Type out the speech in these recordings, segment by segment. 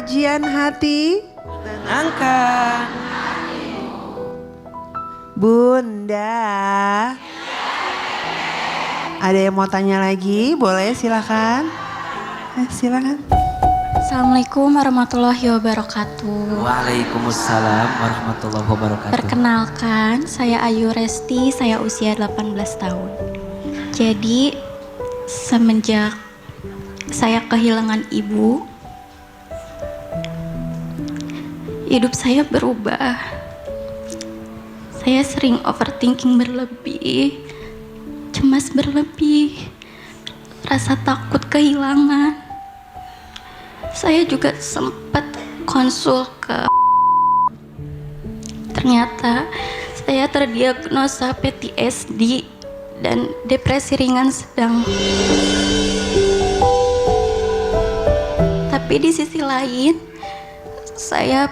Kajian hati. Tenangkan. Bunda. Ada yang mau tanya lagi? Boleh silakan. Silakan. Assalamualaikum warahmatullahi wabarakatuh. Waalaikumsalam warahmatullahi wabarakatuh. Perkenalkan, saya Ayu Resti, saya usia 18 tahun. Jadi, semenjak saya kehilangan ibu, hidup saya berubah. Saya sering overthinking berlebih, cemas berlebih, rasa takut kehilangan. Saya juga sempat konsul ke, ternyata saya terdiagnosa PTSD dan depresi ringan sedang. Tapi di sisi lain, saya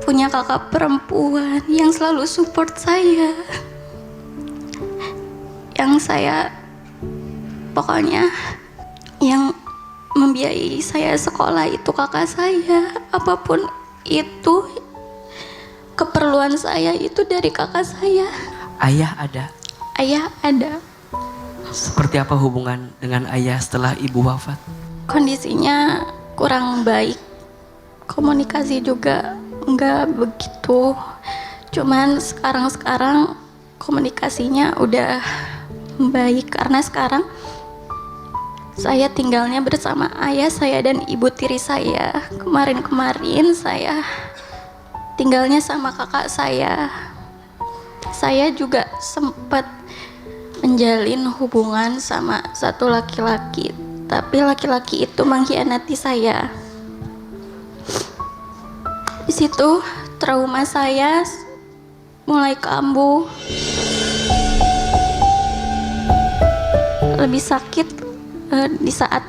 punya kakak perempuan yang selalu support saya. Yang saya, pokoknya yang membiayai saya sekolah itu kakak saya. Apapun itu, keperluan saya itu dari kakak saya. Ayah ada? Ayah ada. Seperti apa hubungan dengan ayah setelah ibu wafat? Kondisinya kurang baik. Komunikasi juga enggak begitu. Cuman sekarang komunikasinya udah baik karena sekarang saya tinggalnya bersama ayah saya dan ibu tiri saya. Kemarin saya tinggalnya sama kakak saya. Saya juga sempat menjalin hubungan sama satu laki-laki, tapi laki-laki itu mengkhianati saya. Di situ trauma saya mulai kambuh. Lebih sakit di saat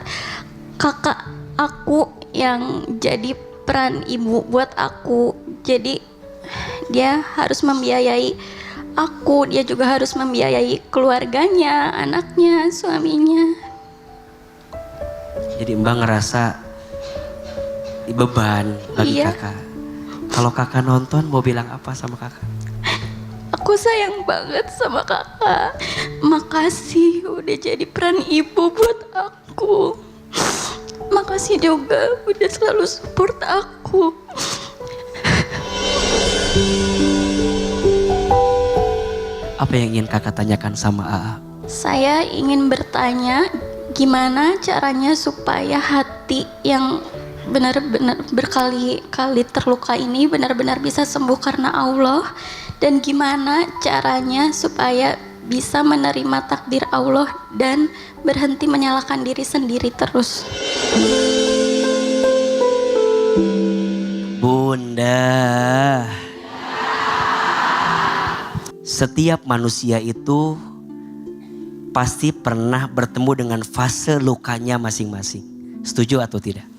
kakak aku yang jadi peran ibu buat aku. Jadi dia harus membiayai aku, dia juga harus membiayai keluarganya, anaknya, suaminya. Jadi Mbak ngerasa beban bagi kakak. Kalau kakak nonton mau bilang apa sama kakak? Aku sayang banget sama kakak. Makasih udah jadi peran ibu buat aku. Makasih juga udah selalu support aku. Apa yang ingin kakak tanyakan sama AA? Saya ingin bertanya gimana caranya supaya hati yang benar-benar berkali-kali terluka ini benar-benar bisa sembuh karena Allah, dan gimana caranya supaya bisa menerima takdir Allah dan berhenti menyalahkan diri sendiri terus. Bunda, setiap manusia itu pasti pernah bertemu dengan fase lukanya masing-masing. Setuju atau tidak?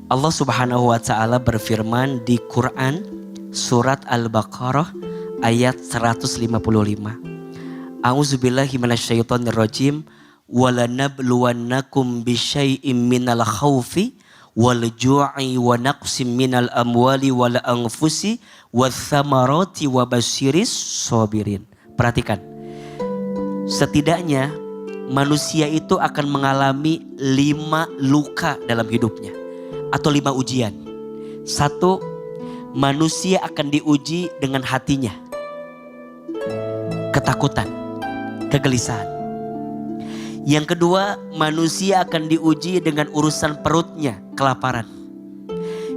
Allah Subhanahu wa Ta'ala berfirman di Quran surat Al-Baqarah ayat 155. A'udzubillahi minasyaitonirrajim. Walanabluwannakum bisyai'im minal khawfi wal ju'i wa naqsim minal amwali wal anfusi wath thamarati wa basyiris sabirin. Perhatikan. Setidaknya manusia itu akan mengalami 5 luka dalam hidupnya. Atau 5 ujian. 1, manusia akan diuji dengan hatinya. Ketakutan, kegelisahan. Yang kedua, manusia akan diuji dengan urusan perutnya, kelaparan.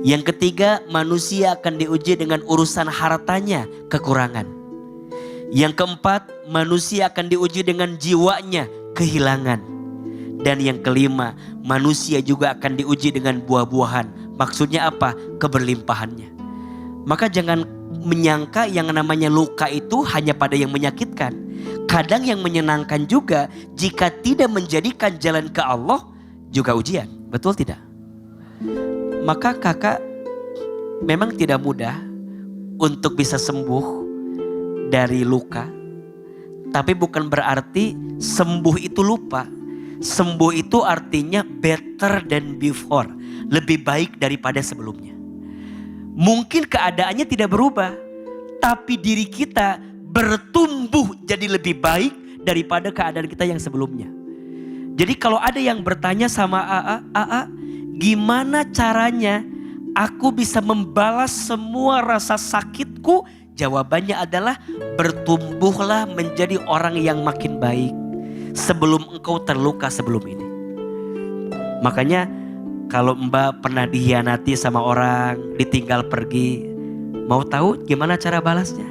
Yang ketiga, manusia akan diuji dengan urusan hartanya, kekurangan. Yang keempat, manusia akan diuji dengan jiwanya, kehilangan. Dan yang kelima, manusia juga akan diuji dengan buah-buahan. Maksudnya apa? Keberlimpahannya. Maka jangan menyangka yang namanya luka itu hanya pada yang menyakitkan. Kadang yang menyenangkan juga jika tidak menjadikan jalan ke Allah juga ujian. Betul tidak? Maka kakak memang tidak mudah untuk bisa sembuh dari luka. Tapi bukan berarti sembuh itu lupa. Sembuh itu artinya better than before. lebih baik daripada sebelumnya. Mungkin keadaannya tidak berubah, tapi diri kita bertumbuh jadi lebih baik daripada keadaan kita yang sebelumnya. Jadi kalau ada yang bertanya sama AA, gimana caranya aku bisa membalas semua rasa sakitku? Jawabannya adalah bertumbuhlah menjadi orang yang makin baik sebelum engkau terluka sebelum ini. Makanya kalau Mbak pernah dikhianati sama orang, ditinggal pergi, mau tahu gimana cara balasnya?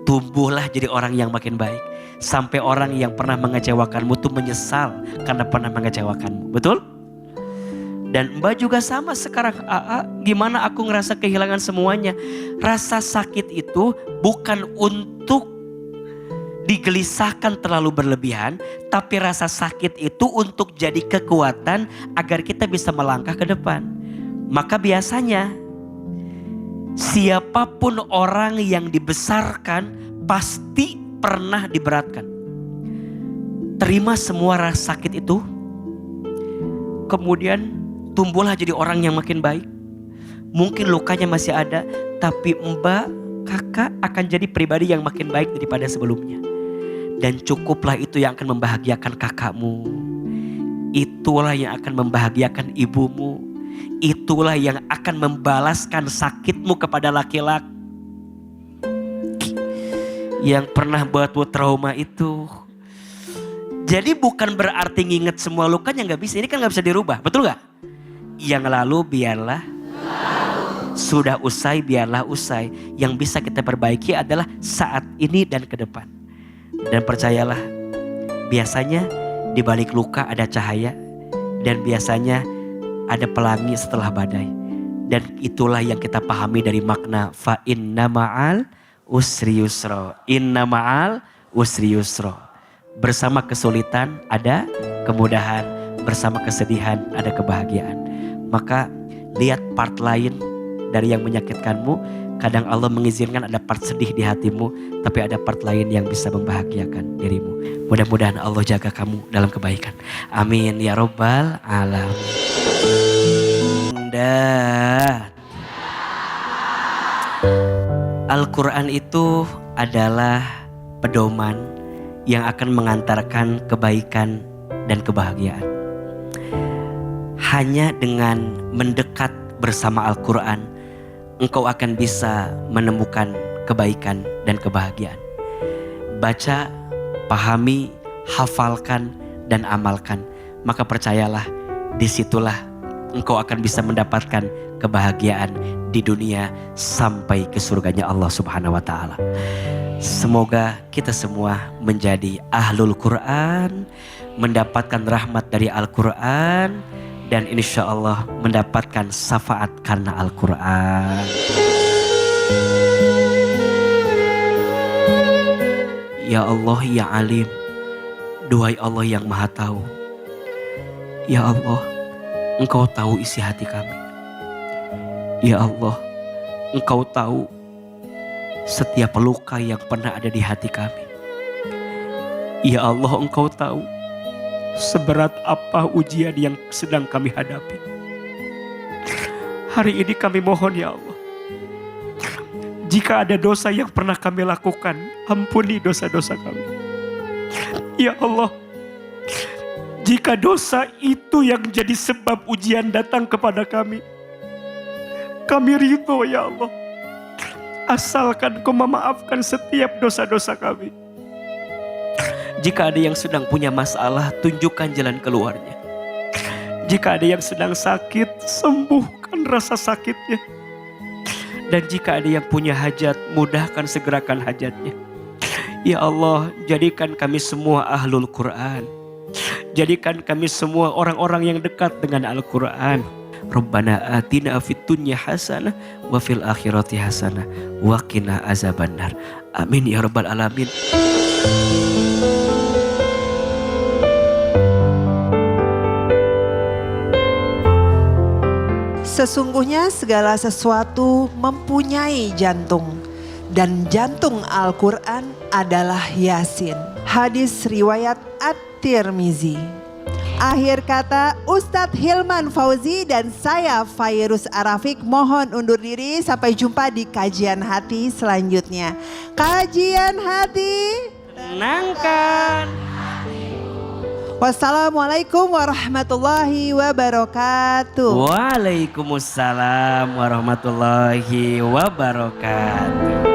Tumbuhlah jadi orang yang makin baik. Sampai orang yang pernah mengecewakanmu tuh menyesal karena pernah mengecewakanmu. Betul? Dan Mbak juga sama sekarang. Gimana aku ngerasa kehilangan semuanya? Rasa sakit itu bukan untuk digelisahkan terlalu berlebihan, tapi rasa sakit itu untuk jadi kekuatan agar kita bisa melangkah ke depan. Maka biasanya siapapun orang yang dibesarkan pasti pernah diberatkan. Terima semua rasa sakit itu, kemudian tumbuhlah jadi orang yang makin baik. Mungkin lukanya masih ada, tapi Mbak, kakak akan jadi pribadi yang makin baik daripada sebelumnya. Dan cukuplah itu yang akan membahagiakan kakakmu. Itulah yang akan membahagiakan ibumu. Itulah yang akan membalaskan sakitmu kepada laki-laki yang pernah buatmu trauma itu. Jadi bukan berarti nginget semua lukanya gak bisa. Ini kan gak bisa dirubah, betul gak? Yang lalu biarlah sudah usai, biarlah usai. Yang bisa kita perbaiki adalah saat ini dan ke depan. Dan percayalah, biasanya di balik luka ada cahaya, dan biasanya ada pelangi setelah badai. Dan itulah yang kita pahami dari makna fa inna ma'al usri yusra. Inna ma'al usri yusra. Bersama kesulitan ada kemudahan, bersama kesedihan ada kebahagiaan. Maka lihat part lain dari yang menyakitkanmu. Kadang Allah mengizinkan ada part sedih di hatimu, tapi ada part lain yang bisa membahagiakan dirimu. Mudah-mudahan Allah jaga kamu dalam kebaikan. Amin ya robbal alamin. Al-Quran itu adalah pedoman yang akan mengantarkan kebaikan dan kebahagiaan. Hanya dengan mendekat bersama Al-Quran, engkau akan bisa menemukan kebaikan dan kebahagiaan. Baca, pahami, hafalkan, dan amalkan. Maka percayalah, disitulah engkau akan bisa mendapatkan kebahagiaan di dunia sampai ke surganya Allah Subhanahu wa Ta'ala. Semoga kita semua menjadi ahlul Quran, mendapatkan rahmat dari Al-Quran, dan insya Allah mendapatkan syafaat karena Al-Quran. Ya Allah, ya Alim, duhai Allah yang Maha Tahu. Ya Allah, Engkau tahu isi hati kami. Ya Allah, Engkau tahu setiap luka yang pernah ada di hati kami. Ya Allah, Engkau tahu seberat apa ujian yang sedang kami hadapi. Hari ini kami mohon ya Allah, jika ada dosa yang pernah kami lakukan, ampuni dosa-dosa kami. Ya Allah, jika dosa itu yang jadi sebab ujian datang kepada kami ridho ya Allah. Asalkan Kau memaafkan setiap dosa-dosa kami. Jika ada yang sedang punya masalah, tunjukkan jalan keluarnya. Jika ada yang sedang sakit, sembuhkan rasa sakitnya. Dan jika ada yang punya hajat, mudahkan segerakan hajatnya. Ya Allah, jadikan kami semua ahlul Quran. Jadikan kami semua orang-orang yang dekat dengan Al-Quran. Rabbana atina fid dunya hasanah wa fil akhirati hasanah wa qina azabannar. Amin ya rabbal alamin. Sesungguhnya segala sesuatu mempunyai jantung, dan jantung Al-Quran adalah Yasin. Hadis riwayat At-Tirmizi. Akhir kata Ustadz Hilman Fauzi dan saya Fairuz Arafik mohon undur diri. Sampai jumpa di kajian hati selanjutnya. Kajian hati Tenangkan. Wassalamualaikum warahmatullahi wabarakatuh. Waalaikumsalam warahmatullahi wabarakatuh.